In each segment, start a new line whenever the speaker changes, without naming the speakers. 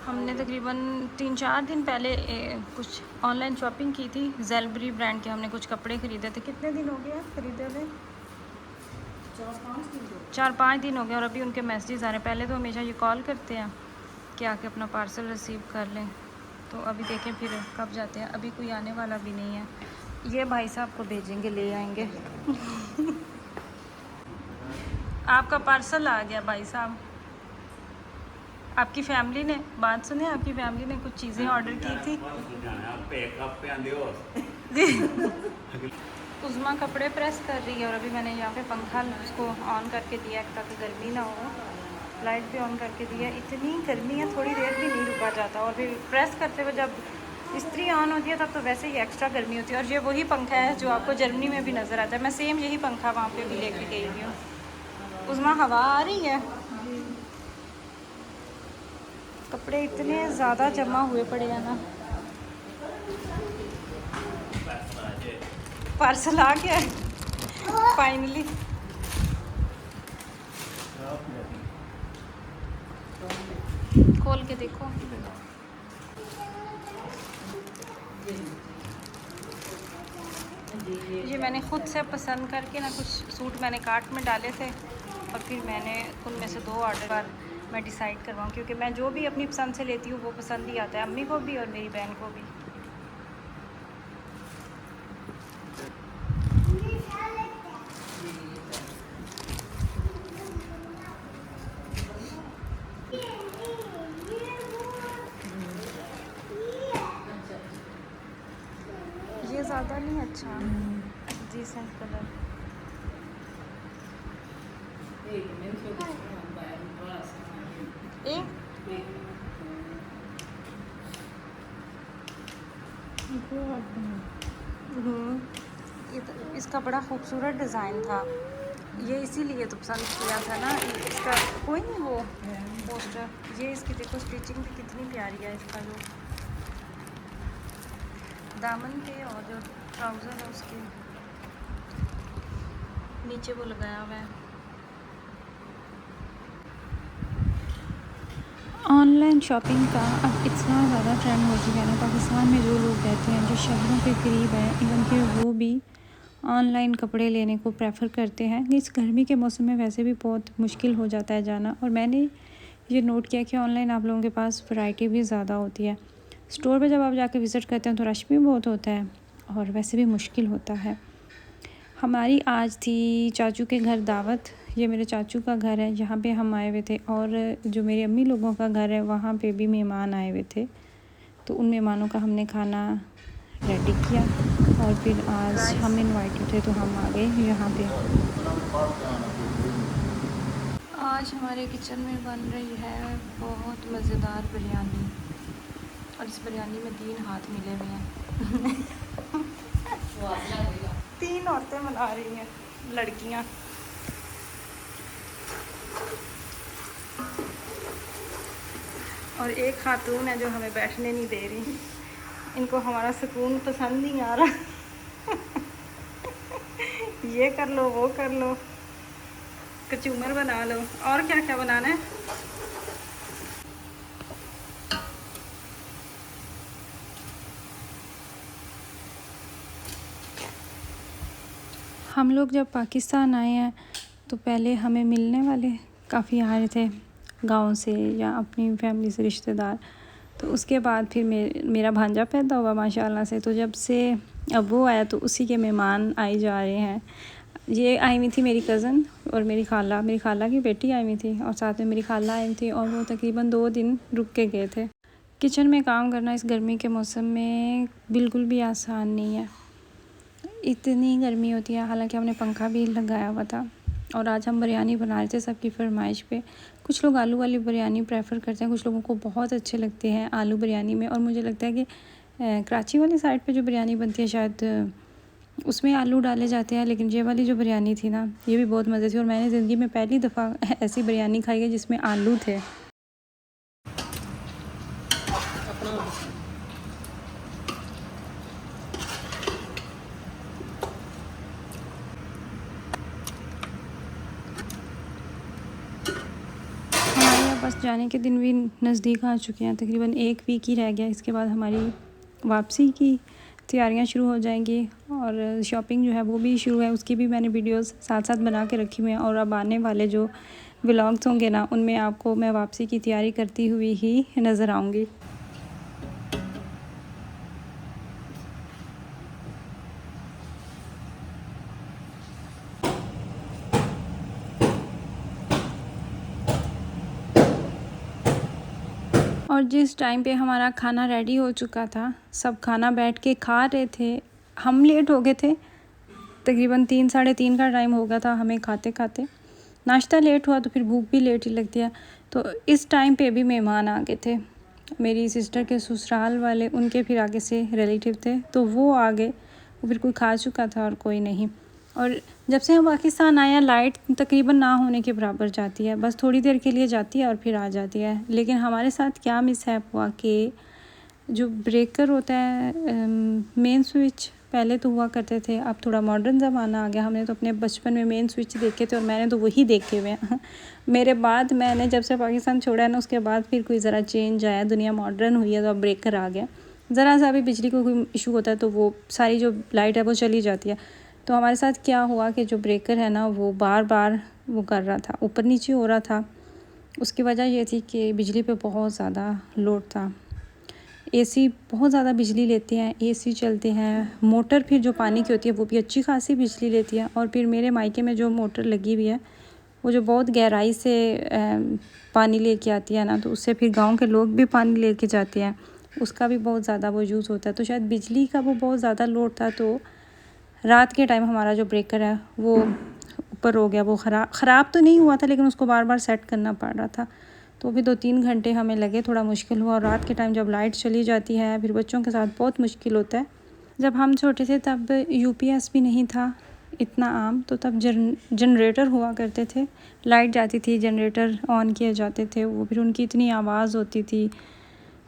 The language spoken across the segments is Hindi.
हमने तकरीबन 3-4 दिन पहले कुछ ऑनलाइन शॉपिंग की थी। जेलबरी ब्रांड के हमने कुछ कपड़े ख़रीदे थे। कितने दिन हो गए हैं ख़रीदे हुए? 4-5 दिन हो गए और अभी उनके मैसेजेस आ रहे हैं। पहले तो हमेशा ये कॉल करते हैं कि आके अपना पार्सल रिसीव कर लें, तो अभी देखें फिर कब जाते हैं। अभी कोई आने वाला भी नहीं है। ये भाई साहब को भेजेंगे, ले आएंगे। आपका पार्सल आ गया भाई साहब। आपकी फैमिली ने, बात सुने, आपकी फैमिली ने कुछ चीज़ें ऑर्डर की थी। उज़मा कपड़े प्रेस कर रही है और अभी मैंने यहाँ पे पंखा उसको ऑन करके दिया ताकि गर्मी ना हो। लाइट भी ऑन करके दी है। इतनी गर्मी है, थोड़ी देर भी नहीं रुका जाता। और फिर प्रेस करते हुए जब इस्त्री ऑन होती है तब तो वैसे ही एक्स्ट्रा गर्मी होती है। और ये वही पंखा है जो आपको जर्मनी में भी नज़र आता है। मैं सेम यही पंखा वहाँ पे भी लेके गई हुई हूँ। उज़मा हवा आ रही है। कपड़े इतने ज़्यादा जमा हुए पड़े हैं ना। पार्सल आ गया फाइनली। खोल के देखो। ये मैंने ख़ुद से पसंद करके ना कुछ सूट मैंने कार्ट में डाले थे और फिर मैंने उनमें से 2 ऑर्डर पर मैं डिसाइड करवाऊँ, क्योंकि मैं जो भी अपनी पसंद से लेती हूँ वो पसंद ही आता है, अम्मी को भी और मेरी बहन को भी। ये ज़्यादा नहीं अच्छा, डिसेंट कलर। एक ये तो, इसका बड़ा खूबसूरत डिज़ाइन था। ये इसीलिए तो पसंद किया था ना। इसका कोई नहीं वो पोस्टर। ये इसकी देखो स्टिचिंग भी कितनी प्यारी है। इसका जो दामन पे और जो ट्राउज़र है उसके नीचे वो लगाया हुआ है। ऑनलाइन शॉपिंग का अब इतना ज़्यादा ट्रेंड हो चुका है ना। पाकिस्तान में जो लोग रहते हैं, जो शहरों के करीब हैं, इवन के वो भी ऑनलाइन कपड़े लेने को प्रेफर करते हैं। इस गर्मी के मौसम में वैसे भी बहुत मुश्किल हो जाता है जाना। और मैंने ये नोट किया कि ऑनलाइन आप लोगों के पास वैरायटी भी ज़्यादा होती है। स्टोर पे जब आप जाके विज़िट करते हैं तो रश भी बहुत होता है और वैसे भी मुश्किल होता है। हमारी आज थी चाचू के घर दावत। ये मेरे चाचू का घर है, यहाँ पे हम आए हुए थे। और जो मेरी अम्मी लोगों का घर है वहाँ पे भी मेहमान आए हुए थे, तो उन मेहमानों का हमने खाना रेडी किया और फिर आज हम इनवाइटेड थे तो हम आ गए यहाँ पे। आज हमारे किचन में बन रही है बहुत मज़ेदार बिरयानी और इस बिरयानी में 3 हाथ मिले हुए हैं। 3 औरतें बना रही हैं, लड़कियाँ। और एक खातून है जो हमें बैठने नहीं दे रही। इनको हमारा सुकून पसंद नहीं आ रहा। ये कर लो, वो कर लो, कचूमर बना लो, और क्या क्या बनाना है। हम लोग जब पाकिस्तान आए हैं तो पहले हमें मिलने वाले काफ़ी आ रहे थे गांव से या अपनी फैमिली से रिश्तेदार। तो उसके बाद फिर मेरा भांजा पैदा हुआ माशाल्लाह से। तो जब से अब वो आया तो उसी के मेहमान आए जा रहे हैं। ये आई हुई थी मेरी कज़न और मेरी खाला की बेटी आई हुई थी और साथ में मेरी खाला आई थी और वो तकरीबन 2 दिन रुक के गए थे। किचन में काम करना इस गर्मी के मौसम में बिल्कुल भी आसान नहीं है। इतनी गर्मी होती है, हालांकि हमने पंखा भी लगाया हुआ था। और आज हम बिरयानी बना रहे थे सबकी फरमाइश पे। कुछ लोग आलू वाली बिरयानी प्रेफर करते हैं, कुछ लोगों को बहुत अच्छे लगते हैं आलू बिरयानी में। और मुझे लगता है कि कराची वाली साइड पे जो बिरयानी बनती है शायद उसमें आलू डाले जाते हैं, लेकिन ये वाली जो बिरयानी थी ना, ये भी बहुत मज़े थी। और मैंने ज़िंदगी में पहली दफ़ा ऐसी बिरयानी खाई है जिसमें आलू थे। ऑलमोस्ट जाने के दिन भी नज़दीक आ चुके हैं, तकरीबन 1 वीक ही रह गया। इसके बाद हमारी वापसी की तैयारियां शुरू हो जाएंगी और शॉपिंग जो है वो भी शुरू है। उसकी भी मैंने वीडियोस साथ साथ बना के रखी हुई हैं और अब आने वाले जो व्लॉग्स होंगे ना, उनमें आपको मैं वापसी की तैयारी करती हुई ही नज़र आऊँगी। और जिस टाइम पे हमारा खाना रेडी हो चुका था, सब खाना बैठ के खा रहे थे, हम लेट हो गए थे। तकरीबन 3 साढ़े 3 का टाइम हो गया था हमें खाते खाते। नाश्ता लेट हुआ तो फिर भूख भी लेट ही लगती है। तो इस टाइम पे भी मेहमान आ गए थे, मेरी सिस्टर के ससुराल वाले, उनके फिर आगे से रिलेटिव थे, तो वो आ गए। वो फिर कोई खा चुका था और कोई नहीं। और जब से हम पाकिस्तान आए हैं, लाइट तकरीबन ना होने के बराबर जाती है, बस थोड़ी देर के लिए जाती है और फिर आ जाती है। लेकिन हमारे साथ क्या मिसहैप हुआ कि जो ब्रेकर होता है, मेन स्विच, पहले तो हुआ करते थे, अब थोड़ा मॉडर्न ज़माना आ गया। हमने तो अपने बचपन में मेन स्विच देखे थे और मैंने तो वही देखे हुए हैं। मेरे बाद मैंने जब से पाकिस्तान छोड़ा है ना, उसके बाद फिर कोई ज़रा चेंज आया, दुनिया मॉडर्न हुई है, तो अब ब्रेकर आ गया। ज़रा सा भी बिजली को कोई इशू होता है तो वो सारी जो लाइट है वो चली जाती है। तो हमारे साथ क्या हुआ कि जो ब्रेकर है ना, वो बार बार वो कर रहा था, ऊपर नीचे हो रहा था। उसकी वजह ये थी कि बिजली पे बहुत ज़्यादा लोड था। एसी बहुत ज़्यादा बिजली लेते हैं, एसी चलते हैं, मोटर फिर जो पानी की होती है वो भी अच्छी खासी बिजली लेती है। और फिर मेरे मायके में जो मोटर लगी हुई है, वो जो बहुत गहराई से पानी लेके आती है ना, तो उससे फिर गांव के लोग भी पानी लेके जाते हैं, उसका भी बहुत ज़्यादा वो यूज़ होता है। तो शायद बिजली का वो बहुत ज़्यादा लोड था, तो रात के टाइम हमारा जो ब्रेकर है वो ऊपर हो गया। वो ख़राब तो नहीं हुआ था, लेकिन उसको बार बार सेट करना पड़ रहा था। तो भी 2-3 घंटे हमें लगे, थोड़ा मुश्किल हुआ। और रात के टाइम जब लाइट चली जाती है, फिर बच्चों के साथ बहुत मुश्किल होता है। जब हम छोटे थे तब यूपीएस भी नहीं था इतना आम, तो तब जनरेटर हुआ करते थे। लाइट जाती थी, जनरेटर ऑन किए जाते थे, वो फिर उनकी इतनी आवाज़ होती थी।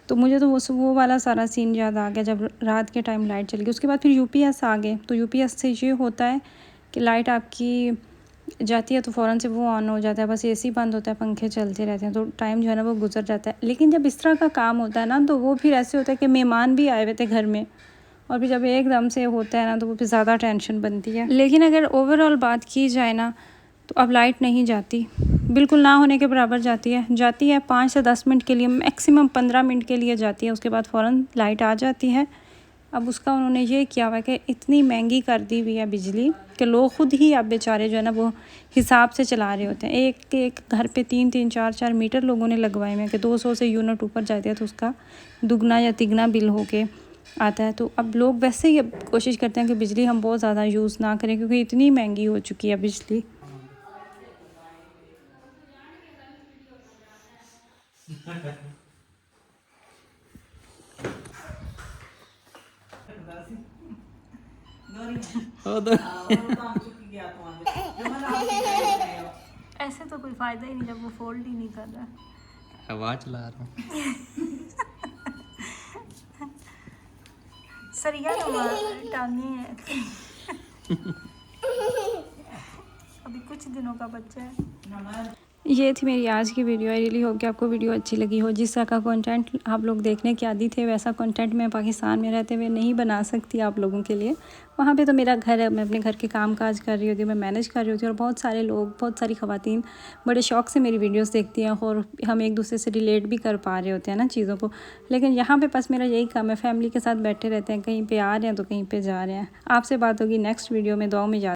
तो मुझे तो वो वाला सारा सीन याद आ गया जब रात के टाइम लाइट चली गई। उसके बाद फिर यूपीएस आ गए। तो यूपीएस से ये होता है कि लाइट आपकी जाती है तो फ़ौरन से वो ऑन हो जाता है, बस एसी बंद होता है, पंखे चलते रहते हैं, तो टाइम जो है ना वो गुजर जाता है। लेकिन जब इस तरह का काम होता है ना, तो वो फिर ऐसे होता है कि मेहमान भी आए हुए थे घर में, और फिर जब एकदम से होता है ना, तो वो फिर ज़्यादा टेंशन बनती है। लेकिन अगर ओवरऑल बात की जाए ना, तो अब लाइट नहीं जाती, बिल्कुल ना होने के बराबर जाती है 5 से 10 मिनट के लिए, मैक्सिमम 15 मिनट के लिए जाती है। उसके बाद फ़ौरन लाइट आ जाती है। अब उसका उन्होंने ये किया हुआ है कि इतनी महंगी कर दी हुई है बिजली कि लोग ख़ुद ही अब बेचारे जो है ना वो हिसाब से चला रहे होते हैं। एक घर पे 3-3 4-4 मीटर लोगों ने लगवाए हैं कि 200 से यूनिट ऊपर जाती है तो उसका दुगना या तिगना बिल होके आता है। तो अब लोग वैसे ही अब कोशिश करते हैं कि बिजली हम बहुत ज़्यादा यूज़ ना करें, क्योंकि इतनी महंगी हो चुकी है बिजली। ऐसे तो कोई फ़ायदा ही नहीं जब वो फोल्ड ही नहीं कर रहा।
हवा चला रहा हूँ।
सरिया टांगे हैं। अभी कुछ दिनों का बच्चा है। ये थी मेरी आज की वीडियो। आई रियली होप कि आपको वीडियो अच्छी लगी हो। जिस तरह का कंटेंट आप लोग देखने के आदी थे, वैसा कंटेंट मैं पाकिस्तान में रहते हुए नहीं बना सकती आप लोगों के लिए। वहाँ पे तो मेरा घर है, मैं अपने घर के काम काज कर रही होती हूँ, मैं मैनेज कर रही होती हूँ, और बहुत सारे लोग, बहुत सारी ख़वातीन बड़े शौक़ से मेरी वीडियोस देखती हैं और हम एक दूसरे से रिलेट भी कर पा रहे होते हैं ना चीज़ों को। लेकिन यहाँ पे बस मेरा यही काम है, फैमिली के साथ बैठे रहते हैं, कहीं पे आ रहे हैं तो कहीं पे जा रहे हैं। आपसे बात होगी नेक्स्ट वीडियो में। दुआओं में याद